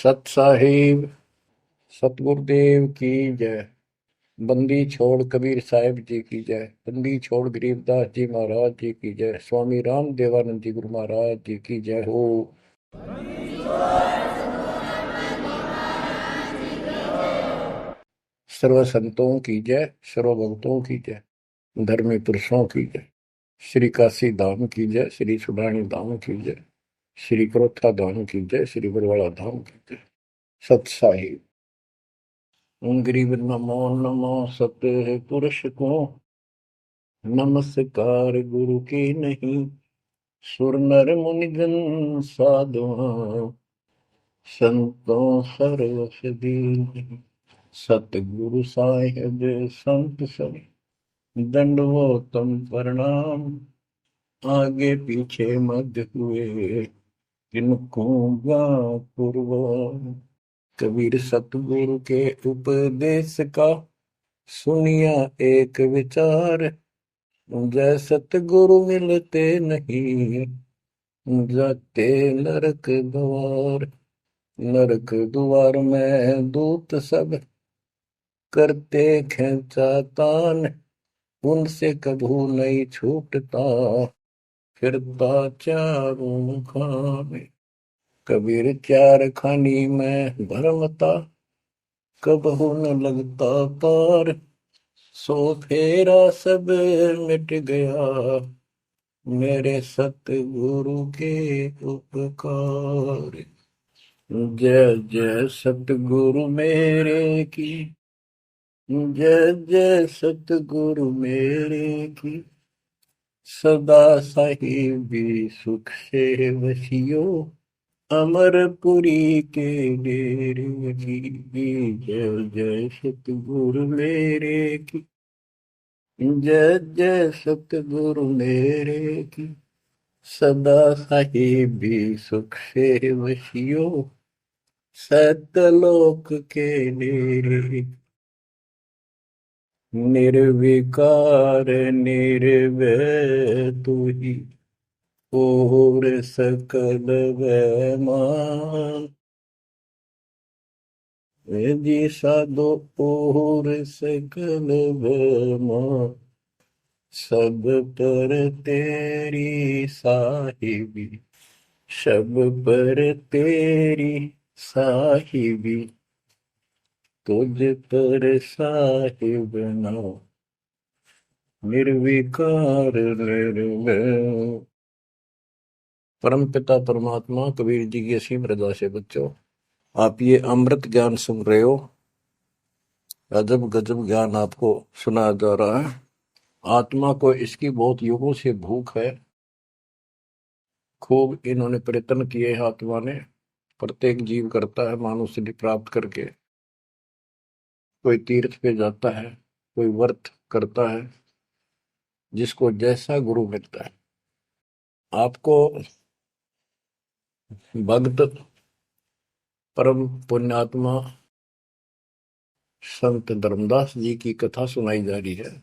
सत साहिब सतगुरुदेव की जय। बंदी छोड़ कबीर साहिब जी की जय। बंदी छोड़ गरीबदास जी महाराज जी की जय। स्वामी राम देवानंद जी गुरु महाराज जी की जय हो। सर्व संतों की जय, सर्व भक्तों की जय, धर्मी पुरुषों की जय। श्री काशी धाम की जय, श्री सुडानी धाम की जय, श्री क्रोथा धाम की जय, श्री बरवाड़ा धाम की जय। सत साहिब गरीब नमो नमो सत्य पुरुष को नमस्कार गुरु की नहीं। सुर नर मुनिजन साधुआ संतों सरस दीन। सतगुरु साहिब संत सब दंडवतम प्रणाम। आगे पीछे मध्य हुए किनको पूर्व। कबीर सतगुरु के उपदेश का सुनिया एक विचार। जय सतगुरु मिलते नहीं जाते नरक द्वार। नरक द्वार में दूत सब करते खेचा तान। उनसे कभू नहीं छूटता फिरता चारों खाने। कबीर चार खानी में भरमता कबहू न लगता पार। सो फेरा सब मिट गया मेरे सतगुरु के उपकार। जय जय सतगुरु मेरे की जय जय सतगुरु मेरे की। सदा साहिबी सुख से वसियो अमरपुरी के डेरे की। जय जय सतगुरु मेरे की जय जय सतगुरु मेरे की। सदा साहिबी सुख से वसियो सतलोक के डेरे। निर्विकार निर्भय तू ही और सकल वैमान। जी साधो और सकल वैमान। सब पर तेरी साहिबी सब पर तेरी साहिबी। तुझ पर साहिब ना निर्विकार निर्भय। परम पिता परमात्मा कबीर जी की असीम रजा से बच्चों, आप ये अमृत ज्ञान सुन रहे हो। अजब गजब ज्ञान आपको सुनाया जा रहा है। आत्मा को इसकी बहुत युगों से भूख है। खूब इन्होंने प्रयत्न किए हैं आत्मा ने। प्रत्येक जीव करता है मानव सिद्धि प्राप्त करके। कोई तीर्थ पे जाता है, कोई व्रत करता है, जिसको जैसा गुरु मिलता है। आपको भक्त परम पुण्यात्मा संत धर्मदास जी की कथा सुनाई जा रही है।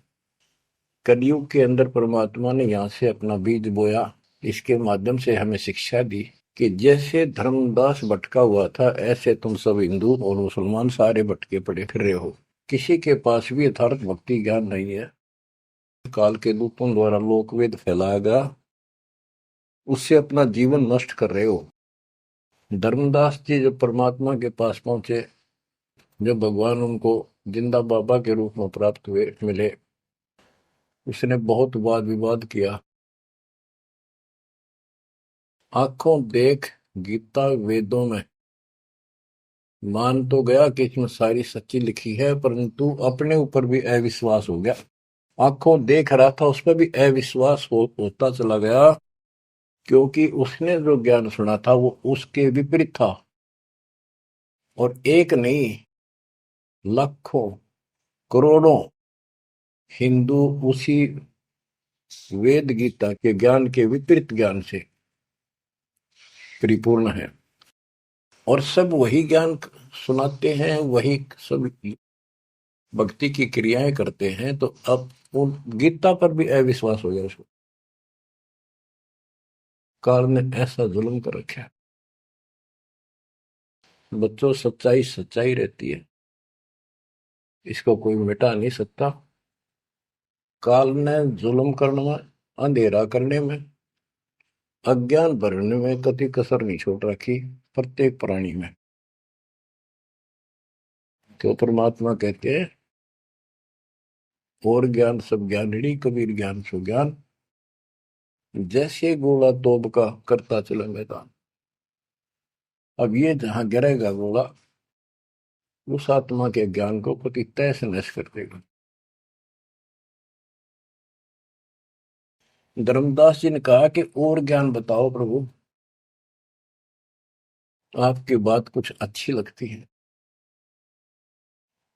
कलयुग के अंदर परमात्मा ने यहाँ से अपना बीज बोया। इसके माध्यम से हमें शिक्षा दी कि जैसे धर्मदास भटका हुआ था, ऐसे तुम सब हिंदू और मुसलमान सारे भटके पड़े फिर रहे हो। किसी के पास भी यथार्थ भक्ति ज्ञान नहीं है। काल के दूतों द्वारा लोकवेद फैलाया गया, उससे अपना जीवन नष्ट कर रहे हो। धर्मदास जी जब परमात्मा के पास पहुंचे, जब भगवान उनको जिंदा बाबा के रूप में प्राप्त हुए मिले, उसने बहुत वाद विवाद किया। आंखों देख गीता वेदों में मान तो गया कि इसमें सारी सच्ची लिखी है, परंतु अपने ऊपर भी अविश्वास हो गया। आंखों देख रहा था, उस पर भी अविश्वास होता चला गया, क्योंकि उसने जो ज्ञान सुना था वो उसके विपरीत था। और एक नहीं, लाखों करोड़ों हिंदू उसी वेद गीता के ज्ञान के विपरीत ज्ञान से परिपूर्ण है। और सब वही ज्ञान सुनाते हैं, वही सब भक्ति की क्रियाएं करते हैं। तो अब उन गीता पर भी अविश्वास हो गया उसको। काल ने ऐसा जुल्म कर रखा है। बच्चों, सच्चाई सच्चाई रहती है, इसको कोई मिटा नहीं सकता। काल ने जुल्म करने में, अंधेरा करने में, अज्ञान भरने में कति कसर नहीं छोड़ रखी प्रत्येक प्राणी में। तो परमात्मा कहते हैं, और ज्ञान सब ज्ञानड़ी, कबीर ज्ञान सो ज्ञान, जैसे गोला तोब का करता चले मैदान। अब ये जहां गिरेगा गोला, उस आत्मा के ज्ञान को पति तैस नैस कर देगा। धर्मदास जी ने कहा कि और ज्ञान बताओ प्रभु, आपकी बात कुछ अच्छी लगती है।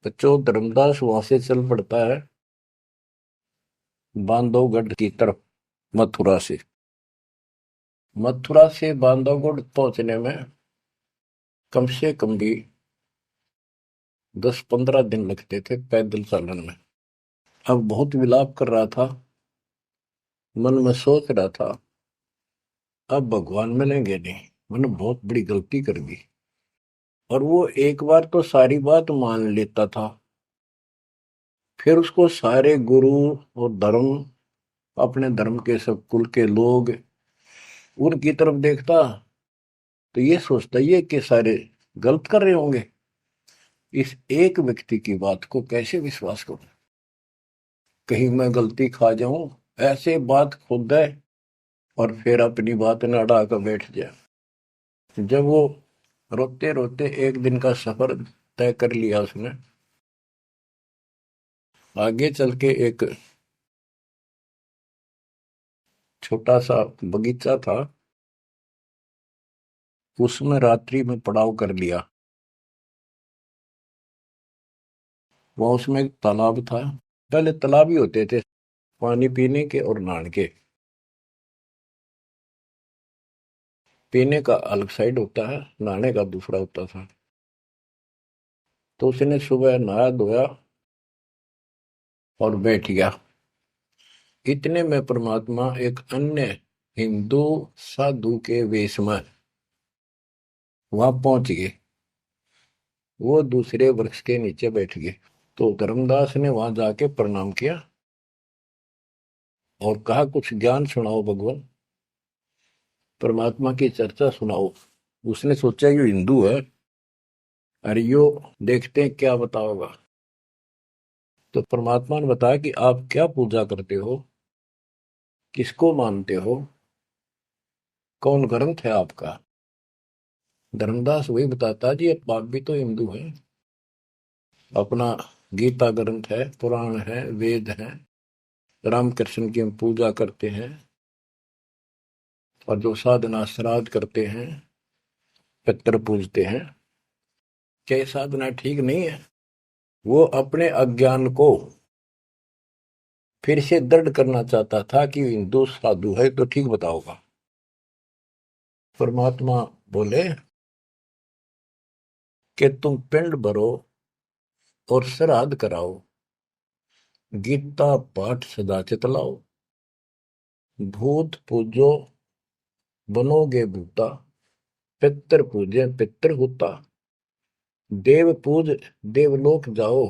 बच्चों, धर्मदास वहां से चल पड़ता है बांधवगढ़ की तरफ, मथुरा से बांधवगढ़ पहुंचने में कम से कम भी 10-15 दिन लगते थे पैदल चालन में। अब बहुत विलाप कर रहा था, मन में सोच रहा था, अब भगवान मिलेंगे नहीं, मैंने बहुत बड़ी गलती कर दी। और वो एक बार तो सारी बात मान लेता था, फिर उसको सारे गुरु और धर्म, अपने धर्म के सब कुल के लोग, उनकी तरफ देखता तो ये सोचता ये कि सारे गलत कर रहे होंगे, इस एक व्यक्ति की बात को कैसे विश्वास करूं, कहीं मैं गलती खा जाऊं, ऐसे बात खुद है और फिर अपनी बात न अड़ा कर बैठ जाए। जब वो रोते रोते एक दिन का सफर तय कर लिया उसने, आगे चल के एक छोटा सा बगीचा था, उसमें रात्रि में पड़ाव कर लिया। वहां उसमें एक तालाब था, पहले तालाब ही होते थे पानी पीने के और नहाने के। पीने का अलग साइड होता है, नहाने का दूसरा होता था। तो उसने सुबह नहाया धोया और बैठ गया। इतने में परमात्मा एक अन्य हिंदू साधु के वेश में वहां पहुंच गए। वो दूसरे वृक्ष के नीचे बैठ गए। तो धर्मदास ने वहां जाके प्रणाम किया और कहा, कुछ ज्ञान सुनाओ भगवान, परमात्मा की चर्चा सुनाओ। उसने सोचा ये हिंदू है, अरे यो देखते हैं क्या बताओगा। तो परमात्मा ने बताया कि आप क्या पूजा करते हो, किसको मानते हो, कौन ग्रंथ है आपका। धर्मदास वही बताता जी, आप भी तो हिंदू हैं, अपना गीता ग्रंथ है, पुराण है, वेद है, रामकृष्ण की हम पूजा करते हैं, और जो साधना श्राद्ध करते हैं, पितर पूजते हैं, क्या ये साधना ठीक नहीं है। वो अपने अज्ञान को फिर से दृढ़ करना चाहता था कि हिंदू साधु है तो ठीक बताओगा। परमात्मा बोले कि तुम पिंड भरो और श्राद्ध कराओ, गीता पाठ सदा चितलाओ, भूत पूजो बनोगे भूता, पितर पूजे पितर होता, देव पूज देवलोक जाओ,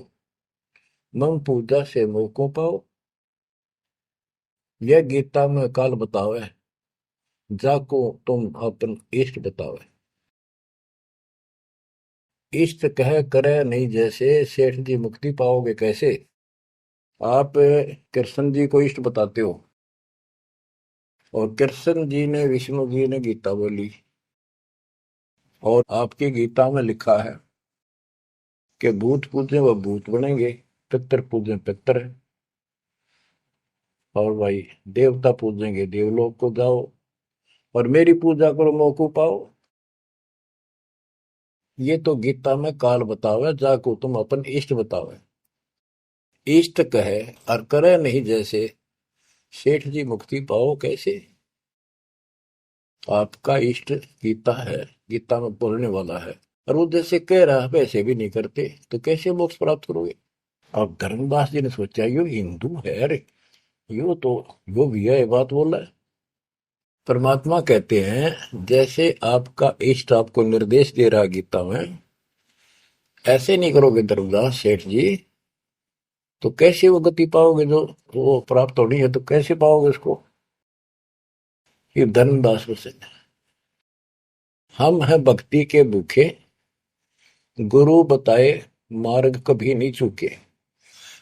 मम पूजा से मोको पाओ। यह गीता में काल बतावे, जाको तुम अपन इष्ट बतावे। इष्ट कह करे नहीं जैसे, सेठ जी मुक्ति पाओगे कैसे। आप कृष्ण जी को इष्ट बताते हो, और कृष्ण जी ने, विष्णु जी ने गीता बोली, और आपकी गीता में लिखा है कि भूत पूजे वह भूत बनेंगे, पितर पूजे पितर, और भाई देवता पूजेंगे देवलोक को जाओ, और मेरी पूजा करो मोको पाओ। ये तो गीता में काल बतावे, जाको तुम अपन इष्ट बतावे। इष्ट कहे और करे नहीं जैसे, सेठ जी मुक्ति पाओ कैसे। आपका इष्ट गीता है, गीता में बोलने वाला है, और वो जैसे कह रहा है वैसे भी नहीं करते, तो कैसे मोक्ष प्राप्त करोगे। अब धर्मदास जी ने सोचा यो हिंदू है, अरे यो तो यो भी है बात बोल रहा है। परमात्मा कहते हैं जैसे आपका इष्ट आपको निर्देश दे रहा गीता में, ऐसे नहीं करोगे धर्मदास सेठ जी तो कैसे वो गति पाओगे, जो वो प्राप्त होनी है तो कैसे पाओगे उसको। ये धर्मदास से हम हैं भक्ति के भूखे, गुरु बताए मार्ग कभी नहीं चूके।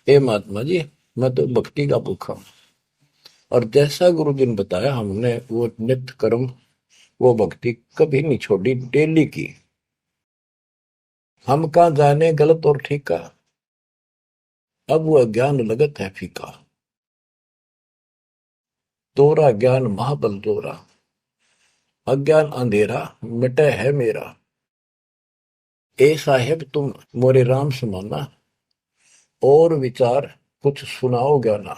हे महात्मा जी, मैं तो भक्ति का भूखा हूं, और जैसा गुरु जी ने बताया हमने वो नित्य कर्म, वो भक्ति कभी नहीं छोड़ी, डेली की। हम कहाँ जाने गलत और ठीक का, अब वह ज्ञान लगत है फीका। तोरा ज्ञान महाबल तोरा, अज्ञान अंधेरा मिटे है मेरा। ए साहेब तुम मोरे राम समाना, और विचार कुछ सुनाओ ज्ञाना।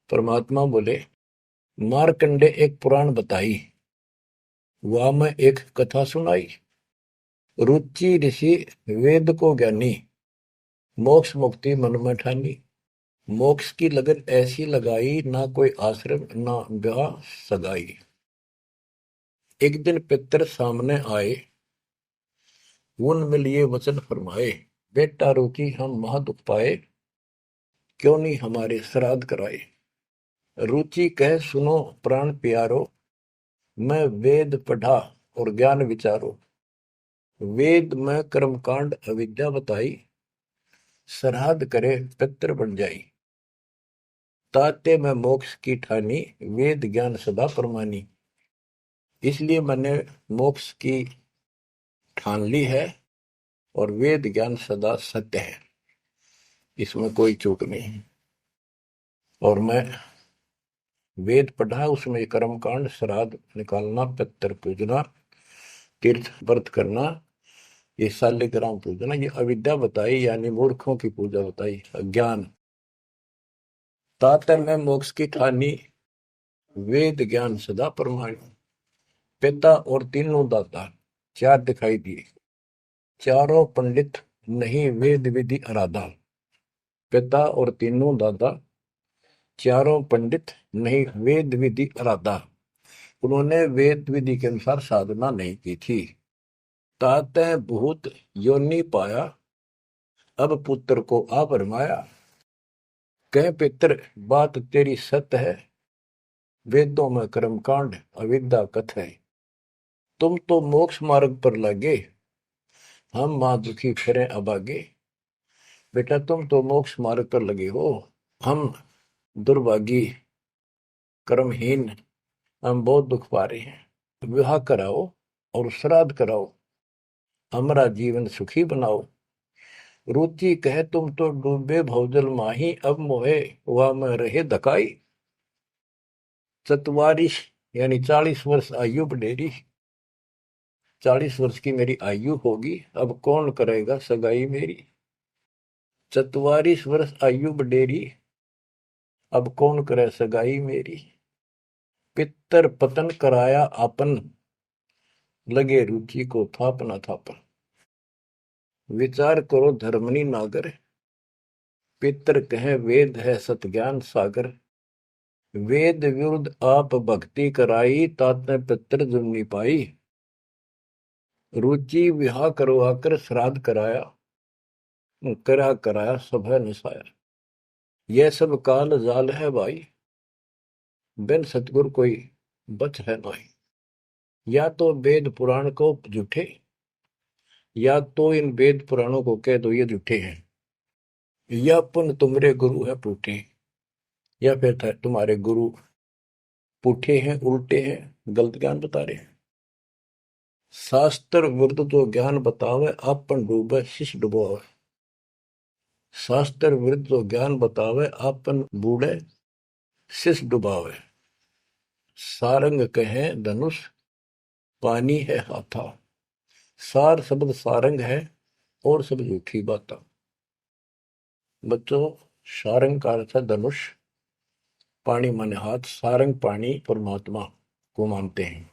परमात्मा बोले मारकंडे एक पुराण बताई, वह मैं एक कथा सुनाई। रुचि ऋषि वेद को ज्ञानी, मोक्ष मुक्ति मन में ठानी। मोक्ष की लगन ऐसी लगाई, ना कोई आश्रम ना ब्याह सगाई। एक दिन पितर सामने आए, उन लिए वचन फरमाए। बेटा रुचि हम महा दुख पाए, क्यों नहीं हमारे श्राद्ध कराए। रुचि कह सुनो प्राण प्यारो, मैं वेद पढ़ा और ज्ञान विचारो। वेद में कर्मकांड अविद्या बताई, श्राद्ध करे पितर बन जाई। ताते में मोक्ष की ठानी, वेद ज्ञान सदा परमानी। इसलिए मैंने मोक्ष की ठान ली है, और वेद ज्ञान सदा सत्य है, इसमें कोई चूक नहीं। और मैं वेद पढ़ा, उसमें कर्मकांड, श्राद्ध निकालना, पितर पूजना, तीर्थ व्रत करना, ये शालिग्राम पूजना, ये अविद्या बताई, यानी मूर्खों की पूजा बताई, अज्ञान। तातर में मोक्ष की ठानी, वेद ज्ञान सदा परमाणु। पिता और तीनों दाता, चार दिखाई दिए। चारों पंडित नहीं वेद विधि आराधा। पिता और तीनों दादा, चारों पंडित नहीं वेद विधि आराधा। उन्होंने वेद विधि के अनुसार साधना नहीं की थी। ताते भूत योनि पाया, अब पुत्र को आ भरमाया। कह पितर बात तेरी सत्य है, वेदों में कर्मकांड अविद्या कथ है। तुम तो मोक्ष मार्ग पर लगे, हम मां दुखी फिरे अभागे। बेटा तुम तो मोक्ष मार्ग पर लगे हो, हम दुर्भागी कर्महीन, हम बहुत दुख पा रहे हैं। विवाह कराओ और श्राद्ध कराओ, हमारा जीवन सुखी बनाओ। रुचि कहे तुम तो डूबे भवजल माही, अब मोहे वह में रहे धकाई। चतवारिश यानी 40 वर्ष आयु बढ़ेरी, 40 वर्ष की मेरी आयु होगी, अब कौन करेगा सगाई मेरी। 44 वर्ष आयु बढ़ेरी, अब कौन करे सगाई मेरी। पितर पतन कराया आपन, लगे रुचि को थापना थापन। विचार करो धर्मनी नागर, पितर कहे वेद है सत ज्ञान सागर। वेद विरुद्ध आप भक्ति कराई, ताते पितर जुम्नी पाई। रुचि विवाह करवाकर श्राद्ध कराया, कराया सब है निसाया। यह सब काल जाल है भाई, बिन सतगुर कोई बच है नहीं। या तो वेद पुराण को झूठे, या तो इन वेद पुराणों को कह दो ये झूठे हैं, या पुन तुम्हारे गुरु है पूठे, या फिर तुम्हारे गुरु पूठे हैं, उल्टे हैं, गलत ज्ञान बता रहे हैं। शास्त्र विरुद्ध जो ज्ञान बतावे, आपन डूबे शिष्य डुबोवे। शास्त्र विरुद्ध जो ज्ञान बतावे, आपन बूढ़े शिष्य डुबावे। सारंग कहे धनुष, पानी है हाथा। सार शब्द सारंग है, और सब झूठी बात। बच्चों, सारंग का अर्थ है धनुष, पानी माने हाथ। सारंग पानी परमात्मा को मानते हैं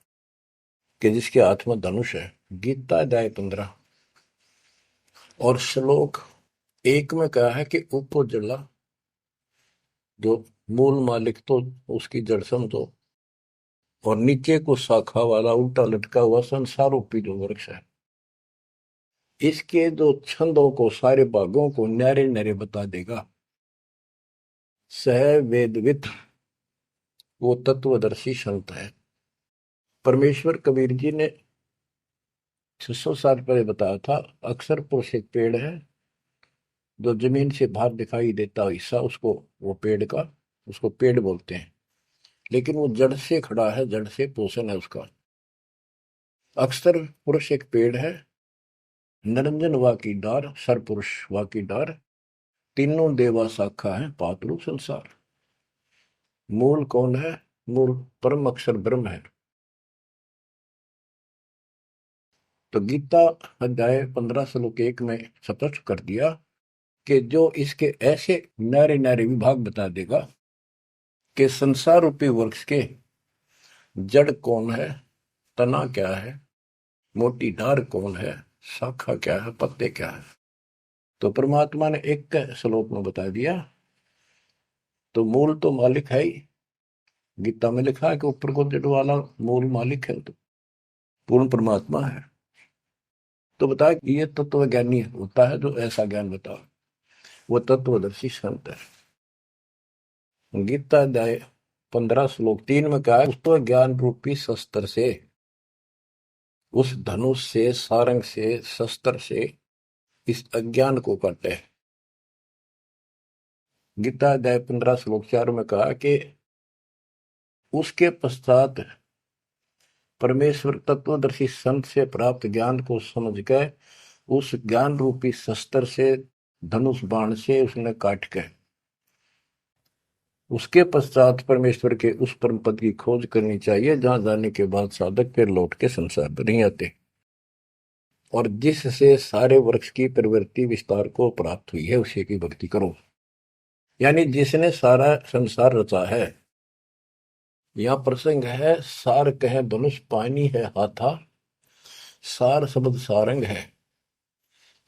कि जिसके हाथ में धनुष है। गीता अध्याय 15 और श्लोक 1 में कहा है कि उपजला, जो मूल मालिक तो उसकी जड़ समझो, और नीचे को शाखा वाला उल्टा लटका हुआ संसार रूपी जो वृक्ष है, इसके जो छंदों को, सारे भागों को न्यारे न्यारे बता देगा। सह वेदवित वो तत्वदर्शी संत है। परमेश्वर कबीर जी ने 600 साल पहले बताया था, अक्सर पुरुष एक पेड़ है, जो जमीन से बाहर दिखाई देता हिस्सा उसको, वो पेड़ का, उसको पेड़ बोलते हैं, लेकिन वो जड़ से खड़ा है, जड़ से पोषण है उसका। अक्सर पुरुष एक पेड़ है, निरंजन वा की डार, सरपुरुष वा की डार, तीनों देवा शाखा है, पातलू संसार। मूल कौन है? मूल परम अक्षर ब्रह्म है। तो गीता अध्याय 15 श्लोक 1 में स्पष्ट कर दिया कि जो इसके ऐसे नारे नारे विभाग बता देगा कि संसार रूपी वृक्ष के जड़ कौन है, तना क्या है, मोटी डार कौन है, शाखा क्या है, पत्ते क्या है, तो परमात्मा ने एक श्लोक में बता दिया। तो मूल तो मालिक है ही, गीता में लिखा है कि ऊपर को जड़ वाला मूल मालिक है, तो पूर्ण परमात्मा है। तो बता, ये तत्व ज्ञानी होता है जो ऐसा ज्ञान बता, वो तत्वदर्शी संत है। गीता अध्याय 15 श्लोक 3 में कहा है, उस तो ज्ञान रूपी शस्त्र से, उस धनुष से, सारंग से, शस्त्र से इस अज्ञान को काटे। गीता अध्याय 15 श्लोक 4 में कहा कि उसके पश्चात परमेश्वर तत्वदर्शी संत से प्राप्त ज्ञान को समझ कर उस ज्ञान रूपी शस्त्र से, धनुष बाण से उसने काट के, उसके पश्चात परमेश्वर के उस परम पद की खोज करनी चाहिए, जहां जाने के बाद साधक फिर लौट के संसार पर नहीं आते, और जिससे सारे वृक्ष की प्रवृत्ति विस्तार को प्राप्त हुई है, उसी की भक्ति करो। यानी जिसने सारा संसार रचा है। यह प्रसंग है, सार कहे धनुष पानी है हाथा, सार शब्द सारंग है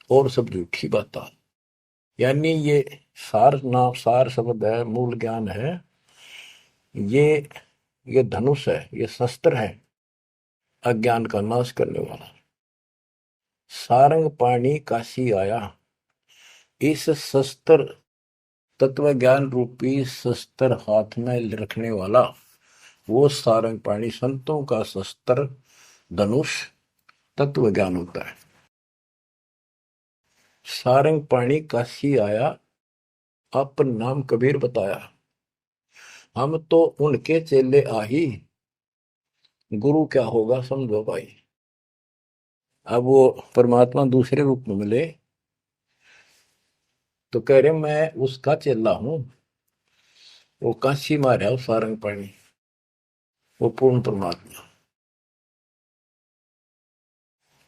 और सब झूठी बाता। यानी ये सार नाम, सार शब्द है, मूल ज्ञान है, ये धनुष है, ये शस्त्र है अज्ञान का नाश करने वाला। सारंग पाणी काशी आया, इस शस्त्र, तत्व ज्ञान रूपी शस्त्र हाथ में रखने वाला वो सारंग पाणी, संतों का शस्त्र धनुष तत्व ज्ञान होता है। सारंग पाणी काशी आया, अपन नाम कबीर बताया, हम तो उनके चेले आही, गुरु क्या होगा समझो भाई। अब वो परमात्मा दूसरे रूप में मिले तो कह रहे मैं उसका चेला हूं, वो काशी मारा वो सारंग पाणी, वो पूर्ण परमात्मा,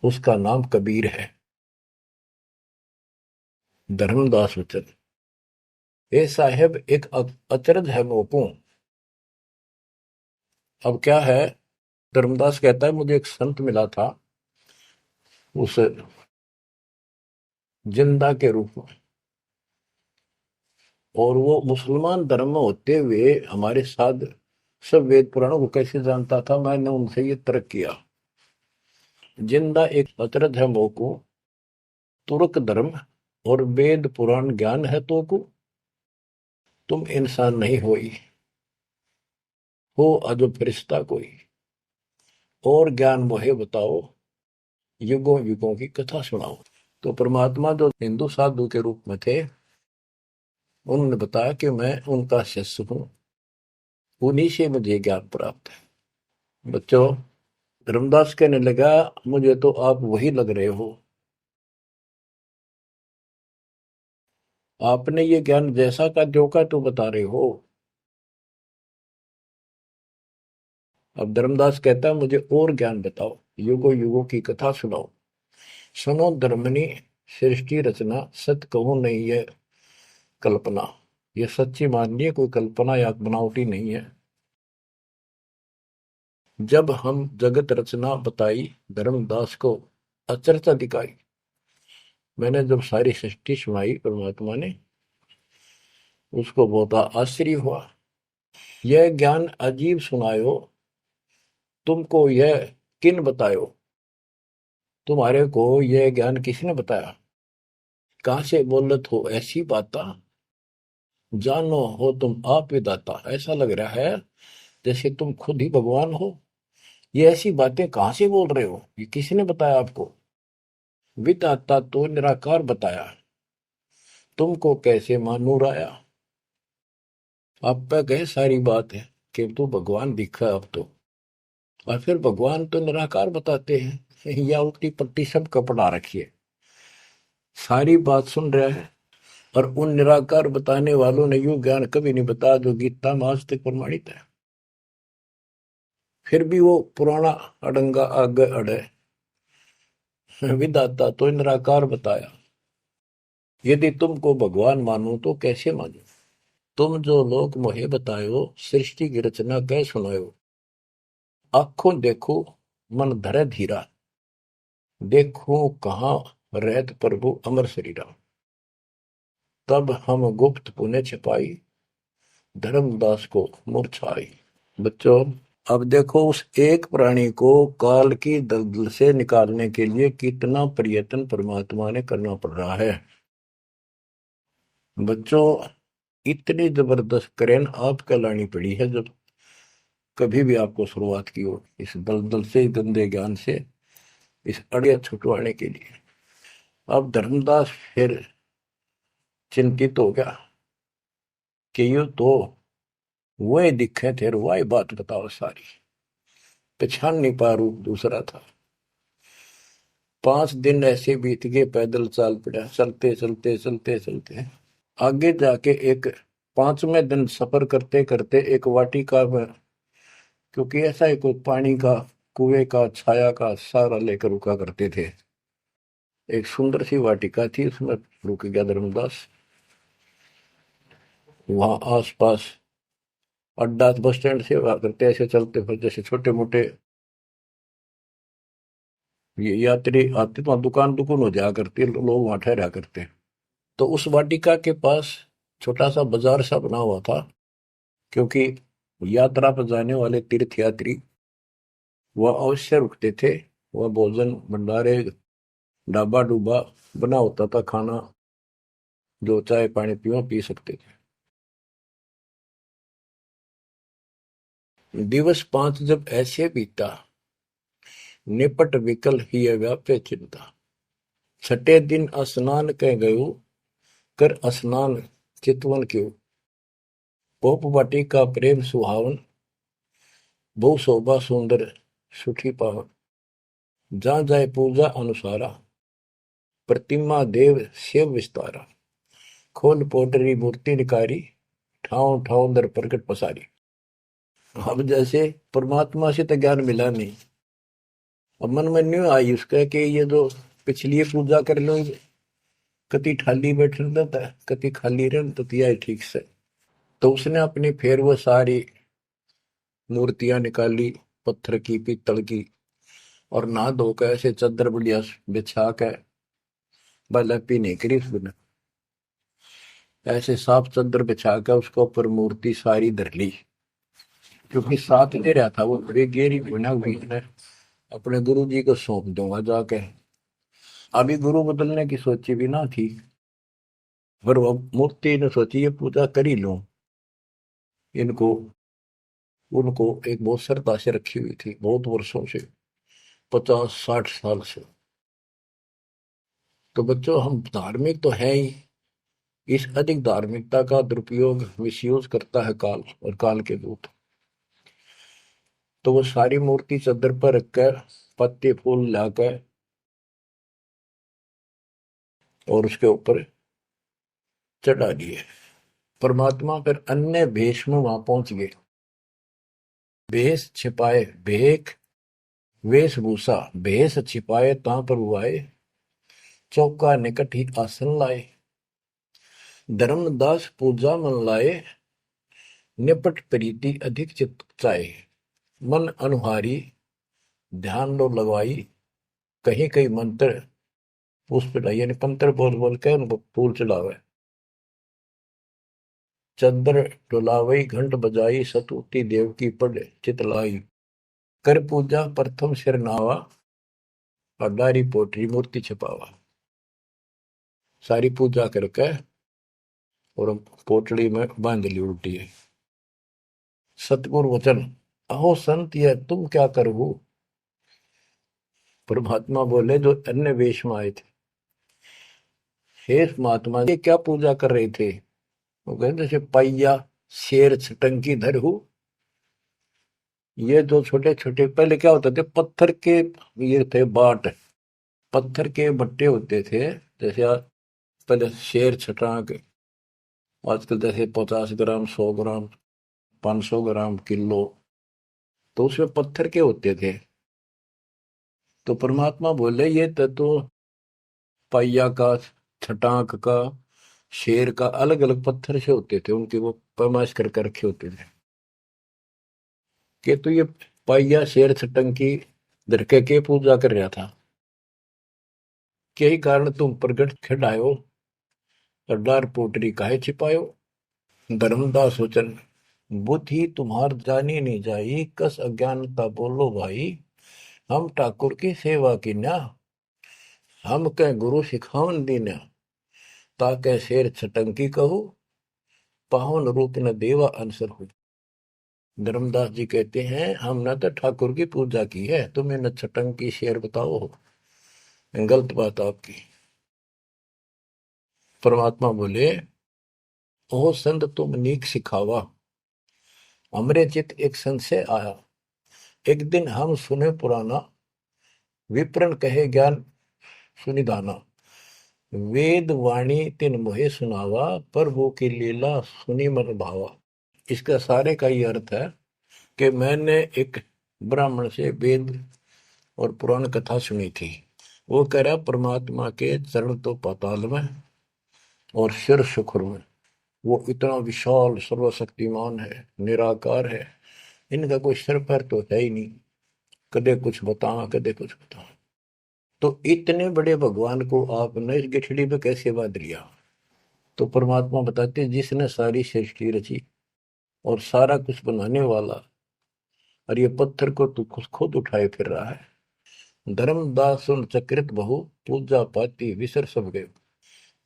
उसका नाम कबीर है। धर्मदास वचन, ये साहेब एक अचरज है मोपू। अब क्या है, धर्मदास कहता है मुझे एक संत मिला था उस जिंदा के रूप में, और वो मुसलमान धर्म में होते हुए हमारे साथ सब वेद पुराणों को कैसे जानता था, मैंने उनसे ये तर्क किया। जिंदा एक अचरज है मोको, तुर्क धर्म और वेद पुराण ज्ञान है तो को, तुम इंसान नहीं हो अजब फरिश्ता कोई, और ज्ञान मोहे बताओ, युगों युगों की कथा सुनाओ। तो परमात्मा जो हिंदू साधु के रूप में थे, उन्होंने बताया कि मैं उनका शिष्य हूं, उन्हीं से मुझे ज्ञान प्राप्त है। बच्चों, धर्मदास कहने लगा मुझे तो आप वही लग रहे हो, आपने ये ज्ञान जैसा का जो का तो बता रहे हो। अब धर्मदास कहता है मुझे और ज्ञान बताओ, युगों युगों की कथा सुनाओ। सुनो धर्मनी सृष्टि रचना, सत कहो नहीं है कल्पना, ये सच्ची मानिए, कोई कल्पना या बनावटी नहीं है। जब हम जगत रचना बताई, धर्मदास को अचरता दिखाई। मैंने जब सारी सृष्टि सुनाई परमात्मा ने, उसको बहुत आश्चर्य हुआ। यह ज्ञान अजीब सुनायो, तुमको यह किन बतायो, तुम्हारे को यह ज्ञान किसने बताया, कहां से बोलत हो ऐसी बाता, जानो हो तुम आप विदाता। ऐसा लग रहा है जैसे तुम खुद ही भगवान हो। ये ऐसी बातें कहां से बोल रहे हो, ये किसने बताया आपको। विदाता तो निराकार बताया, तुमको कैसे मानूर आया। आप पे कहे सारी बात है कि तू भगवान दिखा अब तो, और फिर भगवान तो निराकार बताते हैं, या उल्टी पट्टी सब कपड़ा रखिए। सारी बात सुन रहा है, और उन निराकार बताने वालों ने यूं ज्ञान कभी नहीं बताया जो गीता में आज तक प्रमाणित है। फिर भी वो पुराना अड़ंगा आगे अड़े, विदाता तो निराकार बताया, यदि तुमको भगवान मानो तो कैसे मानो। तुम जो लोग मोहे बतायो, सृष्टि की रचना कह सुनायो। आंखों देखो मन धरे धीरा, देखो कहाँ रहत प्रभु अमर शरीरा। तब हम गुप्त पुण्य छिपाई, धर्मदास को मूर्छाई। बच्चों, अब देखो उस एक प्राणी को काल की दलदल से निकालने के लिए कितना प्रयत्न परमात्मा ने करना पड़ रहा है। बच्चों, इतनी जबरदस्त करेन आपका लानी पड़ी है जब कभी भी आपको शुरुआत की हो, इस दलदल से, गंदे ज्ञान से, इस अड़िया छुटवाने के लिए। अब धर्मदास फिर चिंतित हो गया कि यू तो वही दिखे थे, वही बात बताओ सारी, पहचान नहीं पा, रूप दूसरा था। 5 दिन ऐसे बीत गए, पैदल चाल पड़ा, चलते चलते चलते चलते आगे जाके एक 5वें दिन सफर करते करते एक वाटिका में, क्योंकि ऐसा ही कोई पानी का, कुएं का, छाया का सहारा लेकर रुका करते थे, एक सुंदर सी वाटिका थी, उसमें रुक गया धर्मदास। वहां आसपास अड्डा, बस स्टैंड से हुआ करते, ऐसे चलते फिर जैसे छोटे मोटे ये यात्री आते तो वहां दुकान दुकान हो जाया करती, लोग वहां ठहरा करते। तो उस वाटिका के पास छोटा सा बाजार सा बना हुआ था, क्योंकि यात्रा पर जाने वाले तीर्थ यात्री वह अवश्य रुकते थे। वह भोजन भंडारे, ढाबा डूबा बना होता था, खाना जो चाय पानी पियो पी सकते थे। दिवस 5 जब ऐसे बीता, निपट विकल ही व्यापे चिंता। छठे दिन स्नान कह गयो, कर स्नान चितवन क्यों। पोप वाटिका प्रेम सुहावन, बहु शोभा सुंदर सुठी पावन। जहाँ जाए पूजा अनुसारा, प्रतिमा देव शिव विस्तारा। खोल पोटरी मूर्ति निकारी, ठाव ठाव दर प्रकट पसारी। अब जैसे परमात्मा से तो ज्ञान मिला नहीं, अब मन में न्यू आई उसका कि ये जो पिछली पूजा कर लो, कति खाली बैठ रहता है, कति खाली रह तो तिया ठीक से। तो उसने अपनी फिर वो सारी मूर्तियां निकाली, पत्थर की, पीतल की, और नहा धोकर ऐसे चादर बढ़िया बिछा के बलपी नहीं करी उसने, ऐसे साफ चादर बिछा के उसके ऊपर मूर्ति सारी धर ली। क्योंकि साथ दे रहा था वो, बड़ी गहरी बना हुई ने अपने गुरु जी को सौंप दूंगा जाके। अभी गुरु बदलने की सोची भी ना थी, पर वो मूर्ति ने सोची ये पूजा कर ही लूं। इनको, उनको एक बहुत श्रद्धा से रखी हुई थी, बहुत वर्षों से, 50-60 साल से। तो बच्चों, हम धार्मिक तो है ही, इस अधिक धार्मिकता का दुरुपयोग, मिसयूज करता है काल और काल के दूत। तो वो सारी मूर्ति चादर पर रखकर पत्ते फूल लाकर और उसके ऊपर चढ़ा दिए। परमात्मा फिर अन्य भेष में वहां पहुंच गए। भेष छिपाए भेख, वेशभूषा भेष छिपाए ता प्रभु आए। चौका निकट ही आसन लाए, धर्मदास पूजा मन लाए। निपट प्रीति अधिक चित चाहे, मन अनुहारी ध्यान लो लगवाई। कहीं कहीं मंत्र पुष्प यानी मंत्र बोल बोल के उनको फूल चढ़ावे। चंद्र डुलावई घंट बजाई, सतुति देव की पढ़ चितलाई। कर पूजा प्रथम सिर नावा, और डारी पोटरी मूर्ति छपावा। सारी पूजा करके और पोटली में बांध ली उल्टी है। सतगुरु वचन, अहो संत ये तुम क्या करो। परमात्मा बोले जो अन्य वेश में आए थे, हे महात्मा ये क्या पूजा कर रहे थे। वो कहते जैसे पैया शेर छटंकी धरहू। ये जो छोटे छोटे पहले क्या होते थे, पत्थर के ये थे बाट, पत्थर के बट्टे होते थे। जैसे पहले शेर छटांक, आजकल जैसे 50 ग्राम 100 ग्राम 500 ग्राम किलो, तो उसमें पत्थर के होते थे। तो परमात्मा बोले ये तो पैया का, छटांक का, शेर का अलग अलग पत्थर से होते थे, उनके वो पैमाइश करके रखे होते थे कि तो ये पैया शेर छटंकी धरके के पूजा कर रहा था। यही कारण तुम प्रगट खिलायो, और डार पोटरी काहे छिपायो। धर्मदास वचन, बुद्धि तुम्हार जानी नहीं जाई, कस अज्ञानता बोलो भाई। हम ठाकुर की सेवा की ना, हम कह गुरु सिखावन दीना। ताके शेर छटंकी कहू, पाहुन रूप न देवा अंसर हो। धर्मदास जी कहते हैं हमने तो ठाकुर की पूजा की है, तुम्हें न छटंकी शेर बताओ, गलत बात आपकी। परमात्मा बोले, ओ संत तुम नीक सिखावा। हमरे चित एक संशय आया, एक दिन हम सुने पुराना, विप्रन कहे ज्ञान सुनिधाना। वेद वाणी तिन मोहे सुनावा, प्रभु की लीला सुनी मन भावा। इसका सारे का ये अर्थ है कि मैंने एक ब्राह्मण से वेद और पुराण कथा सुनी थी। वो कह रहा परमात्मा के चरण तो पाताल में और सिर शुक्र में, वो इतना विशाल सर्वशक्तिमान है, निराकार है, इनका कोई सिर पैर तो है ही नहीं, कदे कुछ बता कदे कुछ बता। तो इतने बड़े भगवान को आपने इस गठड़ी में कैसे बांध लिया। तो परमात्मा बताते जिसने सारी सृष्टि रची और सारा कुछ बनाने वाला, और ये पत्थर को तू खुद उठाए फिर रहा है। धर्मदास सुन चक्रित बहु, पूजा पाती विसर सब गए।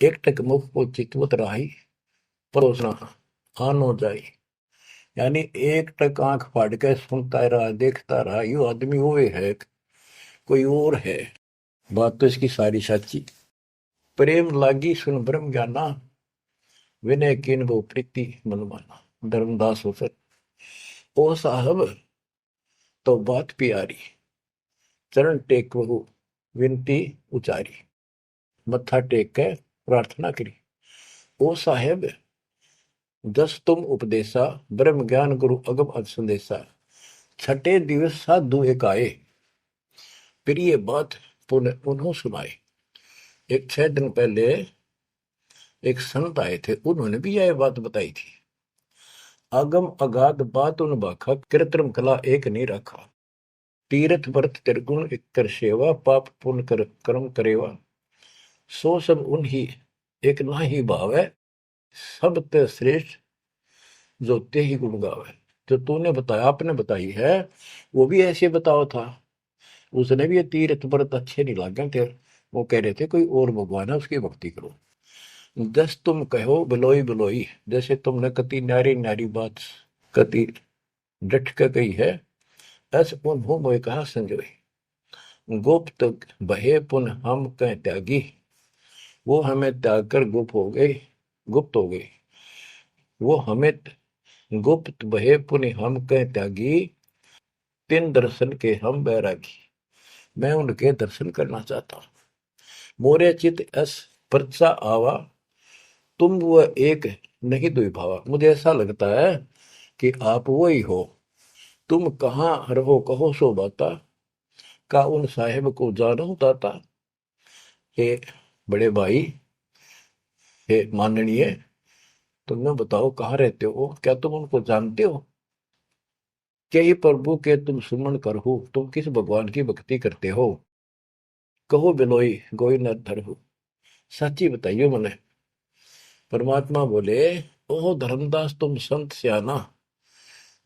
एक टक मुख को चितवत राही, परोसना आनो जाई। यानी एक टक आंख फाड़ के सुनता रहा, देखता रहा, यू आदमी हुए है कोई और है। बात तो इसकी सारी सच्ची। प्रेम लागी सुन ब्रह्म ज्ञाना, विनय किन गो प्रीति मन माना। धर्मदास हो सर, ओ साहब तो बात प्यारी, चरण टेक बहु विनती उचारी। मत्था टेक के प्रार्थना करी, ओ साहेब दस तुम उपदेशा, ब्रह्म ज्ञान गुरु अगम अज संदेशा। छठे दिवस साधु एक आए, फिर ये बात पुनः उन्होंने सुनाई। एक 6 दिन पहले एक संत आए थे, उन्होंने भी यह बात बताई थी। आगम अगाध बात उन बाखा, कृत्रिम कला एक नहीं रखा। तीर्थ व्रत त्रिगुण एक कर सेवा, पाप पुण्य कर कर्म करेवा। सो सब उन्हीं एक ना ही भाव है, सब ते श्रेष्ठ जो ते ही गुण गावे। जो तूने बताया, आपने बताई है, वो भी ऐसे बताओ था। उसने भी ये तीर्थ व्रत अच्छे नहीं लगे थे, वो कह रहे थे कोई और भगवान है उसकी भक्ति करो। जस तुम कहो बिलोई बिलोई, जैसे तुमने कति न्यारी न्यारी बात कति डट के कही है, ऐसे पुन हो मोए कहा संजोई। गुप्त बहे पुन हम कह त्यागी, वो हमें त्याग कर गुप्त हो गई, गुप्त हो गई। वो हमें गुप्त बहे पुन हम कह त्यागी, तिन दर्शन के हम बैरागी। मैं उनके दर्शन करना चाहता हूं। मोरे चित अस परचा आवा, तुम वो एक नहीं दुई भावा। मुझे ऐसा लगता है कि आप वो ही हो। तुम कहाँ रहो कहो सो बाता, का उन साहेब को जानो ताता। हे बड़े भाई, हे माननीय, तुमने बताओ कहाँ रहते हो, क्या तुम उनको जानते हो। क्या ही प्रभु के तुम सुमन करहु, तुम किस भगवान की भक्ति करते हो। कहो बिलोई गोई न धरहु, सच्ची बताइयो मने। परमात्मा बोले, ओह धर्मदास तुम संत सियाना,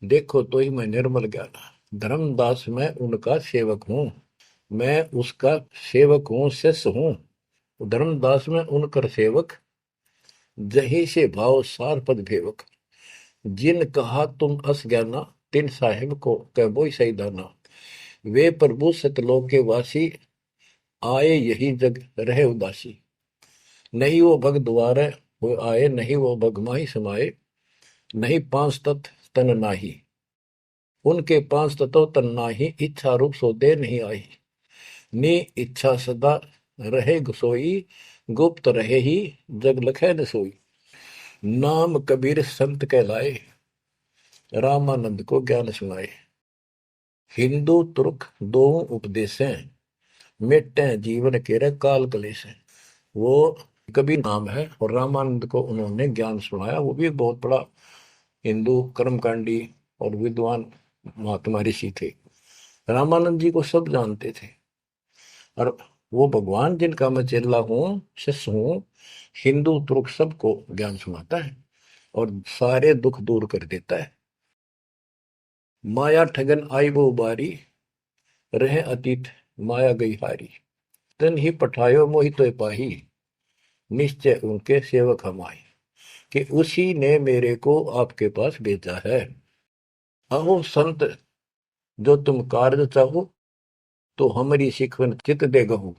देखो तो ही मैं निर्मल ज्ञाना। धर्मदास मैं उनका सेवक हूँ, मैं उसका सेवक हूँ, शिष्य हूँ। धर्मदास में उनकर सेवक, जही से भाव सार पद भेवक। जिन कहा तुम अस ज्ञाना, तिन साहिब को कहबोई सही दाना। वे प्रभु सतलोक के वासी, आए यही जग रहे उदासी। नहीं वो भग द्वारे हो आए, नहीं वो भग माही समाये। नहीं पांच तत्व तन नाही, उनके पांच तत्व तन नाही। इच्छा रूप सो दे नहीं आई, नी इच्छा सदा रहे सोई। गुप्त रहे ही जग लखे न सोई। नाम कबीर संत कहलाए, रामानंद को ज्ञान सुनाए। हिंदू तुर्क दो उपदेशें, मिटे जीवन के काल कलेश। वो कबीर नाम है और रामानंद को उन्होंने ज्ञान सुनाया। वो भी एक बहुत बड़ा हिंदू कर्मकांडी और विद्वान महात्मा ऋषि थे। रामानंद जी को सब जानते थे और वो भगवान जिनका मैं चेला हूँ, शिष्य हूँ, हिंदू तुर्क सबको ज्ञान सुनाता है और सारे दुख दूर कर देता है। माया ठगन आई वो बारी, रहे अतीत माया गई हारी। तन ही पठायो मोहि तो पाही, निश्चय उनके सेवक हम आए। कि उसी ने मेरे को आपके पास भेजा है। अहो संत जो तुम कार्य चाहो, तो हमारी सिखवन चित दे गहू।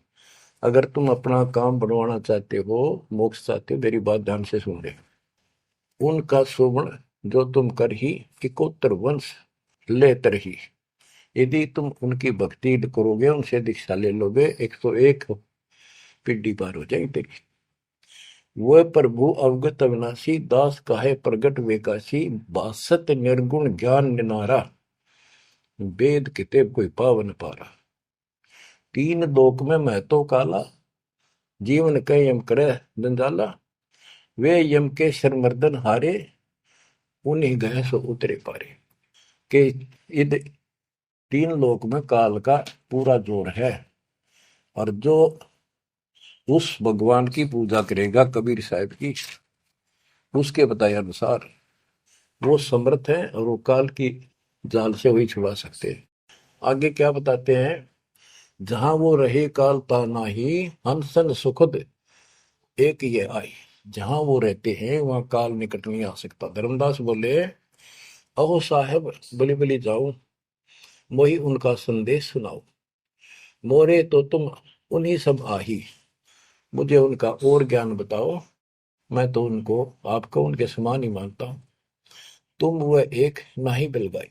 अगर तुम अपना काम बनवाना चाहते हो, मोक्ष चाहते हो, मेरी बात ध्यान से सुन ले। उनका शोभन जो तुम कर ही, इकोत्तर वंश ले तरही। यदि तुम उनकी भक्ति करोगे, उनसे दीक्षा ले लोगे, 101 पीढ़ी पार हो जाएगी तेरी। वह प्रभु अवगत अविनाशी, दास काहे प्रगट वेकाशी। बासत निर्गुण ज्ञान निनारा, वेद किताब कोई पावन पारा। तीन लोक में मैं तो काला, जीवन कह यम करे जंजाला। वे यम के शर्मर्दन हारे, उन्हीं गए सो उतरे पारे। के इध तीन लोक में काल का पूरा जोर है और जो उस भगवान की पूजा करेगा कबीर साहब की, उसके बताए अनुसार वो समर्थ है और वो काल की जाल से वही छुड़ा सकते हैं। आगे क्या बताते हैं, जहां वो रहे काल ता नाही, हंसन सुखद एक ये आई। जहां वो रहते हैं वहां काल निकट नहीं आ सकता। धर्मदास बोले, अहो साहेब बलि बलि जाओ, मोही उनका संदेश सुनाओ। मोरे तो तुम उन्हीं सब आही, मुझे उनका और ज्ञान बताओ। मैं तो उनको आपको उनके समान ही मानता हूं। तुम वह एक नाही बिलगाई,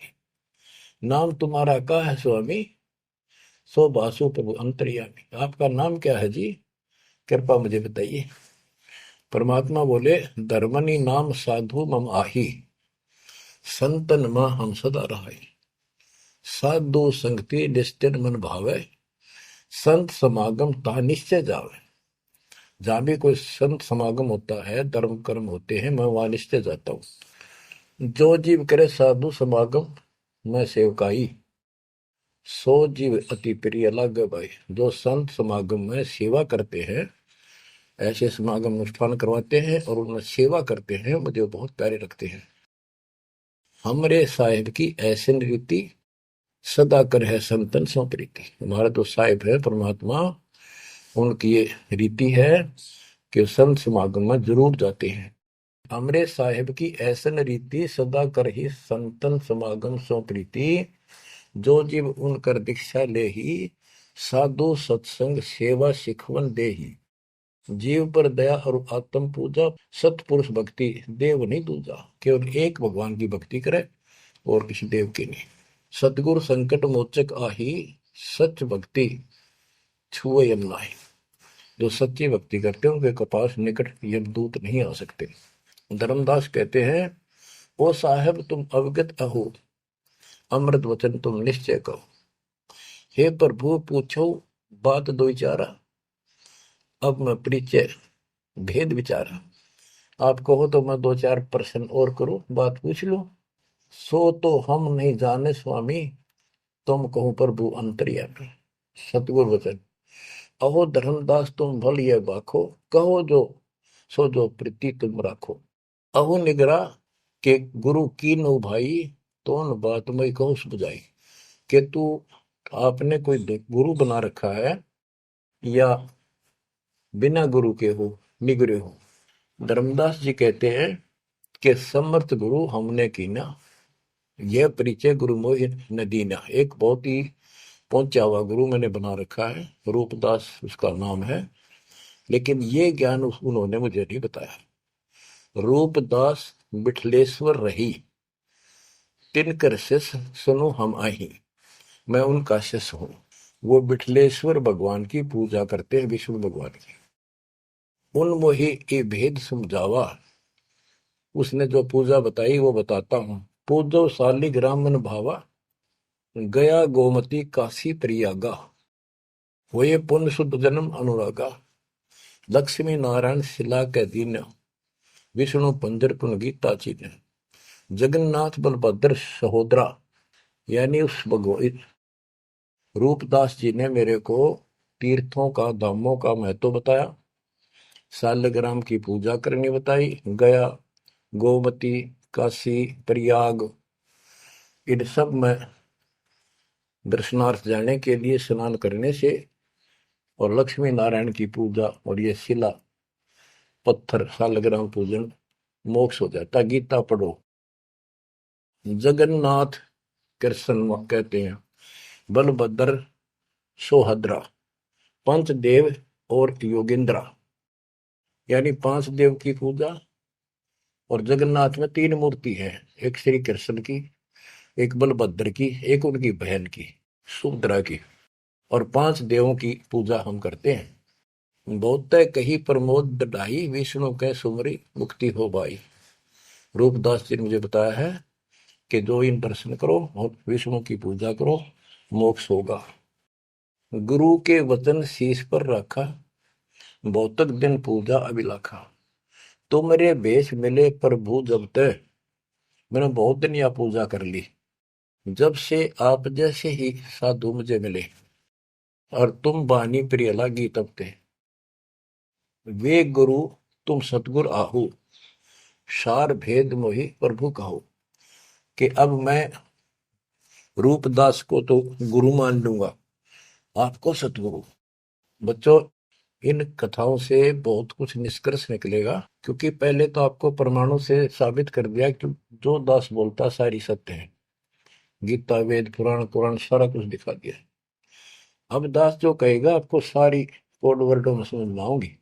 नाम तुम्हारा का है स्वामी। सो बासु प्रभु अंतर्यामी। आपका नाम क्या है जी, कृपा मुझे बताइए। परमात्मा बोले, धर्मनि नाम साधु मम आही, संतन मां हम सदा रहाई। साधु संगति निश्चय मन भावे, संत समागम ता निश्चय जावे। जहां भी कोई संत समागम होता है, धर्म कर्म होते हैं, मैं वहां निश्चय जाता हूँ। जो जीव करे साधु समागम मैं सेवकाई, सो जीव अति प्रिय लागे भाई। जो संत समागम में सेवा करते हैं, ऐसे समागम अनुष्ठान करवाते हैं और उनमें सेवा करते हैं, मुझे बहुत प्यारे रखते हैं। हमरे साहिब की ऐसी रीति, सदा कर है संतन सो प्रीति। हमारा तो साहिब है परमात्मा, उनकी ये रीति है कि संत समागम में जरूर जाते हैं। हमरे साहिब की ऐसन रीति, सदा कर ही संतन समागम सो प्रीति। जो जीव उनकर दीक्षा ले ही, साधु सत्संग सेवा सिखवन दे ही। जीव पर दया और आत्म पूजा, सतपुरुष भक्ति देव नहीं दूजा। केवल एक भगवान की भक्ति करे और किसी देव की नहीं। सतगुरु संकट मोचक आही, सच भक्ति छुए यम नाही। जो सच्ची भक्ति करते हैं उनके कपास निकट यमदूत नहीं आ सकते। धर्मदास कहते हैं, ओ साहेब तुम अवगत अहो, अमृत वचन तुम निश्चय कहो। हे प्रभु पूछो बात दो विचारा, अब मैं परिचय भेद विचारा। आप कहो तो मैं दो चार प्रश्न और करूं, बात पूछ लो। सो तो हम नहीं जाने स्वामी, तुम कहो प्रभु अंतर्यामी। सतगुरु वचन, अहो धर्मदास तुम भल ये बाखो, कहो जो सो जो प्रीति तुम राखो। अहो निगरा के गुरु की नो भाई, तो न बात मैं कहो सुझाई। कि तू आपने कोई गुरु बना रखा है या बिना गुरु के हो, निगरे हो। धर्मदास जी कहते हैं कि समर्थ गुरु हमने कीना, यह परिचय गुरु मोहि न दीना। एक बहुत ही पहुंचा हुआ गुरु मैंने बना रखा है, रूपदास उसका नाम है, लेकिन ये ज्ञान उन्होंने मुझे नहीं बताया। रूपदास बिठलेश्वर रही, तिनकर शिष्य सुनो हम आही। मैं उनका शिष्य हूं। वो बिठलेश्वर भगवान की पूजा करते हैं, विष्णु भगवान की। उन मोहि के भेद समझावा, उसने जो पूजा बताई वो बताता हूं। पूजो शालिग्राम मन भावा, गया गोमती काशी प्रयागा। हुए पुण्य शुद्ध जन्म अनुरागा, लक्ष्मी नारायण शिला के दीन, विष्णु पंजर पुन गीता चीन। जगन्नाथ बलभद्र सहोदरा, यानी उस भगवान रूपदास जी ने मेरे को तीर्थों का, धामों का महत्व बताया, शालिग्राम की पूजा करनी बताई, गया, गोमती, काशी, प्रयाग, इन सब में दर्शनार्थ जाने के लिए स्नान करने से और लक्ष्मी नारायण की पूजा और ये शिला पत्थर शालिग्राम पूजन मोक्ष हो जाता। गीता पढ़ो। जगन्नाथ कृष्ण कहते हैं, बलभद्र सोहद्रा, पंचदेव और योगेंद्रा, यानी पांच देव की पूजा। और जगन्नाथ में तीन मूर्ति है, एक श्री कृष्ण की, एक बलभद्र की, एक उनकी बहन की सुभद्रा की, और पांच देवों की पूजा हम करते हैं। बहुत कही प्रमोद ढाई, विष्णु के सुमरी मुक्ति हो भाई। रूपदास जी ने मुझे बताया है कि जो इन दर्शन करो और विष्णु की पूजा करो, मोक्ष होगा। गुरु के वचन शीश पर रखा, बहुतक दिन पूजा अभिलाखा। तो मेरे भेष मिले प्रभु जब तक, मैंने बहुत दिन यह पूजा कर ली, जब से आप जैसे ही साधु मुझे मिले, और तुम बानी प्रिय लागी तब ते। वे गुरु तुम सतगुर आहू, सार भेद मोहि प्रभु कहो। कि अब मैं रूपदास को तो गुरु मान लूंगा, आपको सतगुरु। बच्चों, इन कथाओं से बहुत कुछ निष्कर्ष निकलेगा, क्योंकि पहले तो आपको प्रमाणों से साबित कर दिया कि जो दास बोलता सारी सत्य है। गीता, वेद, पुराण, कुरान सारा कुछ दिखा दिया। अब दास जो कहेगा आपको सारी कोड वर्डों में समझ में आऊंगी।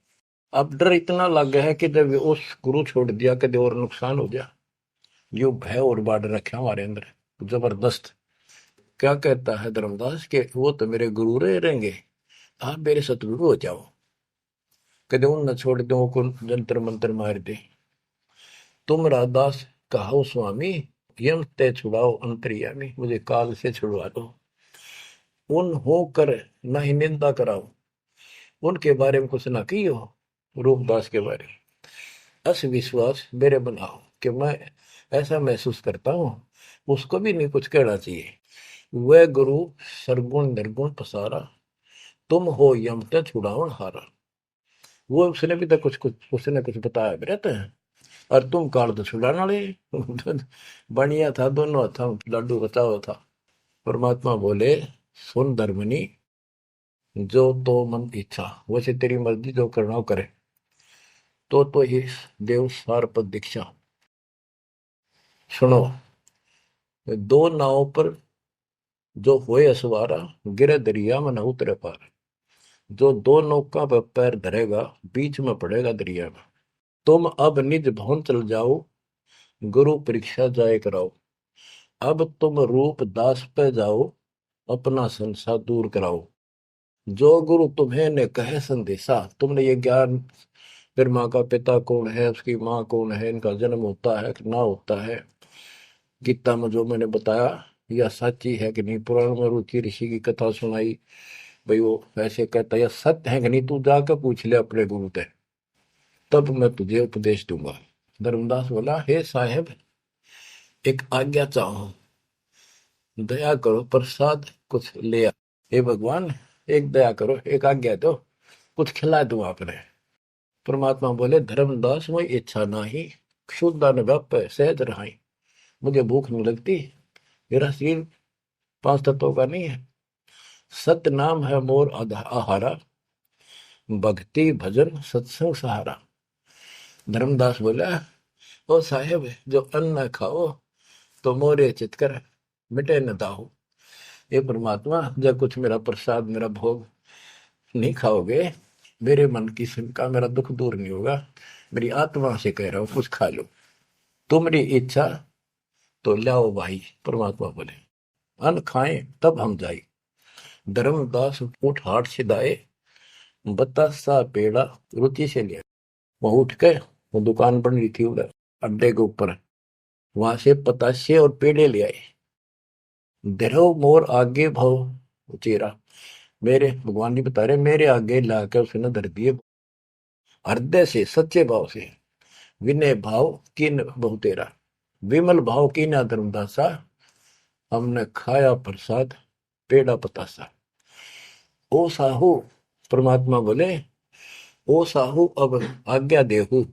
अब डर इतना लग गया है कि जब उस गुरु छोड़ दिया कभी और नुकसान हो गया, यो भय और बाढ़ रखा हमारे अंदर जबरदस्त। क्या कहता है धर्मदास के, वो तो मेरे गुरु रहेंगे, आप मेरे सतगुरु हो जाओ। कदे उन न छोड़ दो को जंतर मंत्र मार दे। तुम राधास कहो स्वामी, यम ते छुड़ाओ अंतर्यामी। मुझे काल से छुड़वा दो। उन हो कर न ही निंदा कराओ, उनके बारे में कुछ ना कहियो। रूपदास के बारे में अस विश्वास मेरे बनाओ, कि मैं ऐसा महसूस करता हूं, उसको भी नहीं कुछ कहना चाहिए। वह गुरु सरगुण निर्गुण पसारा, तुम हो यम ते छुड़ावन हारा। वो उसने भी तो कुछ कुछ उसने कुछ बताया भी रहता है, और तुम काल तो छुड़ाने वाले। बढ़िया था, दोनों हाथों लाडू बचाओ था। परमात्मा बोले, सुन धर्मनी, जो तो मन इच्छा, वैसे तेरी मर्जी जो करना हो करे। तो ही देव सार पद दीक्षा। सुनो, दो नाव पर जो होए असवारा, गिरे दरिया में न उतरे पार। जो दो नौका पर पैर धरेगा, बीच में पड़ेगा दरिया में। तुम अब निज भवन चल जाओ, गुरु परीक्षा जाए कराओ। अब तुम रूप दास पे जाओ, अपना संसार दूर कराओ। जो गुरु तुम्हें ने कहे संदेशा, तुमने ये ज्ञान, फिर माँ का पिता कौन है, उसकी माँ कौन है, इनका जन्म होता है कि ना होता है, गीता में जो मैंने बताया यह सच्ची है कि नहीं, पुराण में रुचि ऋषि की कथा सुनाई, भाई वो ऐसे कहता यह सत्य है कि नहीं, तू जाकर पूछ ले अपने गुरु से, तब मैं तुझे उपदेश दूंगा। धर्मदास बोला, हे साहेब, एक आज्ञा चाहो, दया करो, प्रसाद कुछ ले आ। हे भगवान, एक दया करो, एक आज्ञा दो, कुछ खिला दूं आपने। परमात्मा बोले, धर्मदास मोई इच्छा नाही, क्षुद्र व्याप सहज रहाई। मुझे भूख नहीं लगती, मेरा शरीर 5 तत्वों का नहीं है। सत नाम है मोर आहारा, भक्ति भजन सत्संग सहारा। धर्मदास बोला, ओ साहेब जो अन्न खाओ तो मोरे चितकर मिटे न दाहो। ये परमात्मा जब कुछ मेरा प्रसाद मेरा भोग नहीं खाओगे, मेरे मन की शंका मेरा दुख दूर नहीं होगा। मेरी आत्मा से कह रहा हूं कुछ खा लो, तुम्हारी इच्छा तो लाओ भाई। परमात्मा बोले अन्न खाएं तब हम जाए। धर्मदास उठ हाट से दाए, बतासा पेड़ा रुचि से लिया। वहां उठ के, वो दुकान बन रही थी उधर अड्डे के ऊपर, वहां से पतासे और पेड़े ले आए। धरो मोर आगे भाव चेरा, मेरे भगवान जी बता रहे मेरे आगे लाकर उसने धर दिए। हृदय से सच्चे भाव से, विनय भाव किन बहु तेरा, विमल भाव की ना धर्मदासा, हमने खाया प्रसाद पेड़ा पतासा। ओ साहू, परमात्मा बोले ओ साहू अब आज्ञा देहू,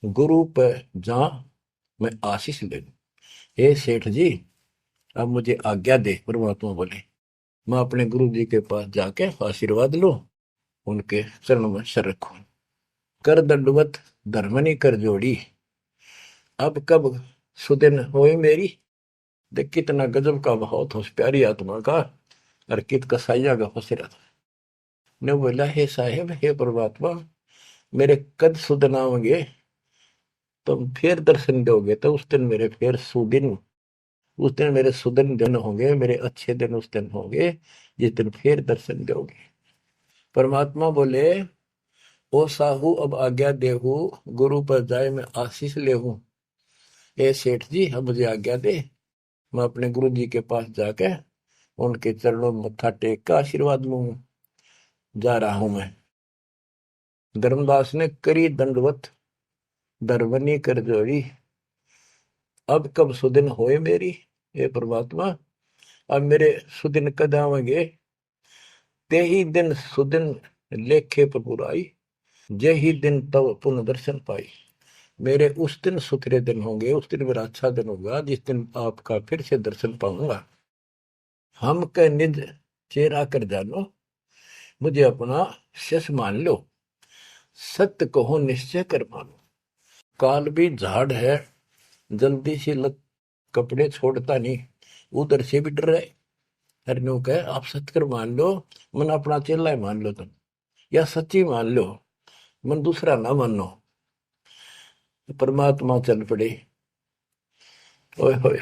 गुरु पर जा मैं आशीष ले लूं। हे सेठ जी अब मुझे आज्ञा दे। परमात्मा बोले मैं अपने गुरु जी के पास जाके आशीर्वाद लूं, उनके चरणों में सर रखूं। कर दंडवत धर्मनी कर जोड़ी, अब कब सुदिन होए मेरी। देख कितना गजब का भाव था उस प्यारी आत्मा का, और कित कसाइया का फसेरा था। ने बोला हे साहेब हे परमात्मा, मेरे कद सुदिन आओगे, तुम फिर दर्शन दोगे तो उस दिन मेरे फिर सुदिन, उस दिन मेरे सुदिन दिन होंगे, मेरे अच्छे दिन उस दिन होंगे जिस दिन फिर दर्शन दोगे। परमात्मा बोले ओ साहू अब आज्ञा देहू, गुरु पर जाए मैं आशीष लेहूं। ए सेठ जी अब मुझे आज्ञा दे, मैं अपने गुरु जी के पास जाके उनके चरणों में मत्था टेक का आशीर्वाद लूं। जा रहा हूं मैं। धर्मदास ने करी दंडवत दरबनी कर जोड़ी, अब कब सुदिन होए मेरी। हे परमात्मा अब मेरे सुदिन कद आवेंगे, ते ही दिन सुदिन लेखे पर बुराई, जे ही दिन तब पुनः दर्शन पाई। मेरे उस दिन सुथरे दिन होंगे, उस दिन मेरा अच्छा दिन होगा जिस दिन आपका फिर से दर्शन पाऊंगा। हम के निज चेहरा कर जानो, मुझे अपना शिष्य मान लो, सत्य कहो निश्चय कर मानो। काल भी झाड़ है, जल्दी से लग कपड़े छोड़ता नहीं, उधर से भी डर रहे। हरनू कहे आप सत्य कर मान लो, मन अपना चेला मान लो तुम, या सच्ची मान लो, मन दूसरा ना मानो। परमात्मा चल पड़े। ओए होए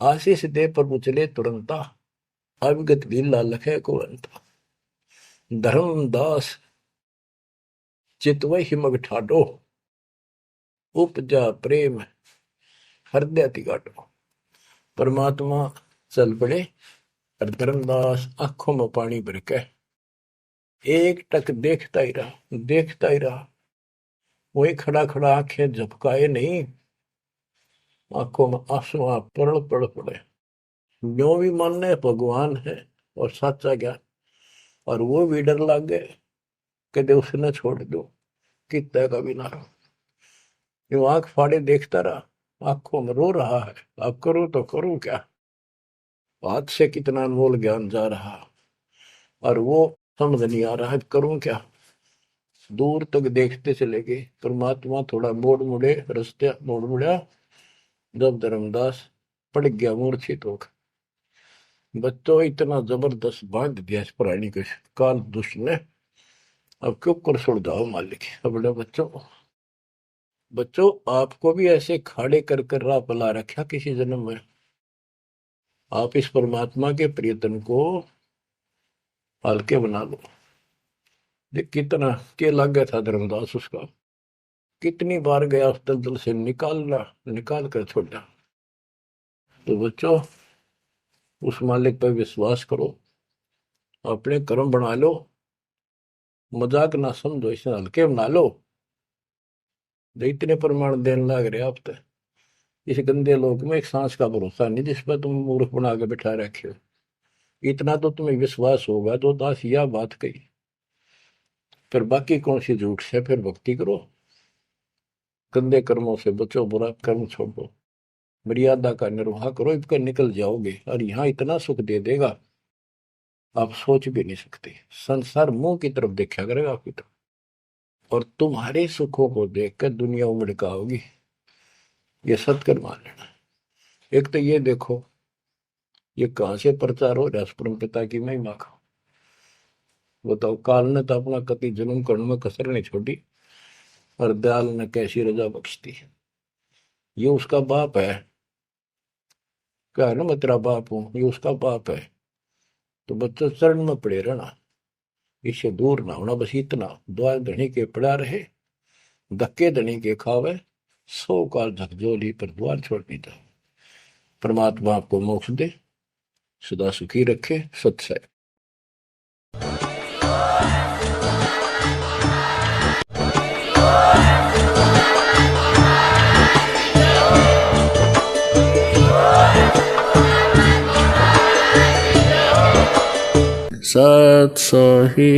आशीष दे प्रभु चले तुरंता, अविगत भी लालख को अंता। धर्मदास चितवही मग ठाडो, उपजा प्रेम हृदय तिगाटो। परमात्मा चल पड़े और धर्मदास आंखों में पानी भर के एक टक देखता ही रहा, देखता ही रहा। वही खड़ा खड़ा आंखें झपकाए नहीं, आंखों में आंसू पड़ पड़ पड़े। जो भी मानने भगवान है और सच्चा ज्ञान, और वो भी डर लग गए कदे उसने छोड़ दो कितने का भी ना रहो। जो आंख फाड़े देखता रहा, आंखों में रो रहा है, अब करूं तो करूं क्या, हाथ से कितना अनमोल ज्ञान जा रहा, और वो समझ नहीं आ रहा है करूं क्या। दूर तक देखते चले गए। परमात्मा थोड़ा मोड़ मुड़े, रास्ते मोड़ मुड़ा, जब धर्मदास पड़ गया मूर्छित होकर। बच्चों इतना जबरदस्त बांध दिया इस प्राणी के काल दुष्ट ने, अब क्यों कर छोड़ जाओ मालिक। अपने बच्चों, बच्चों आपको भी ऐसे खाड़े कर कर राह पला रखा किसी जन्म में। आप इस परमात्मा के प्रियतन को हल्के बना लो। देख कितना के लग गया था धर्मदास उसका, कितनी बार गया उस दलदल से निकालना, निकाल कर छोड़ा। तो बच्चों उस मालिक पर विश्वास करो, अपने कर्म बना लो, मजाक ना समझो, इसे हल्के बना लो। इतने प्रमाण देने लग रहे आप तो इस गंदे लोक में एक सांस का भरोसा नहीं जिस पर तुम मूर्ख बना के बिठा रखे हो। इतना तो तुम्हें विश्वास होगा तो दास यह बात कही, फिर बाकी कौन सी झूठ से। फिर भक्ति करो, गंदे कर्मों से बचो, बुरा कर्म छोड़ो। मर्यादा का निर्वाह करो, इसका निकल जाओगे। और यहाँ इतना सुख दे देगा आप सोच भी नहीं सकते। संसार मुंह की तरफ देखा करेगा आपकी तरफ, और तुम्हारे सुखों को देखकर दुनिया उमड़ होगी। ये सत्कर मान लेना। एक तो ये देखो, ये कहां से प्रचार हो रहा है परम पिता की महिमा का। बताओ, काल ने तो अपना कति जुल्म करने में कसर नहीं छोड़ी, और दयाल ने कैसी रजा बख्शती। ये उसका बाप है, क्या है ना, मैं तेरा बाप हूं, ये उसका बाप है। तो बच्चा चरण में पड़े रहना, इससे दूर ना होना, बस इतना। द्वार धनी के पड़ा रहे, धक्के धनी के खावे, 100 काल झकझोली पर द्वार छोड़ नहीं था। परमात्मा आपको मोक्ष दे, सदा सुखी रखे। सत्सय। सत्सही।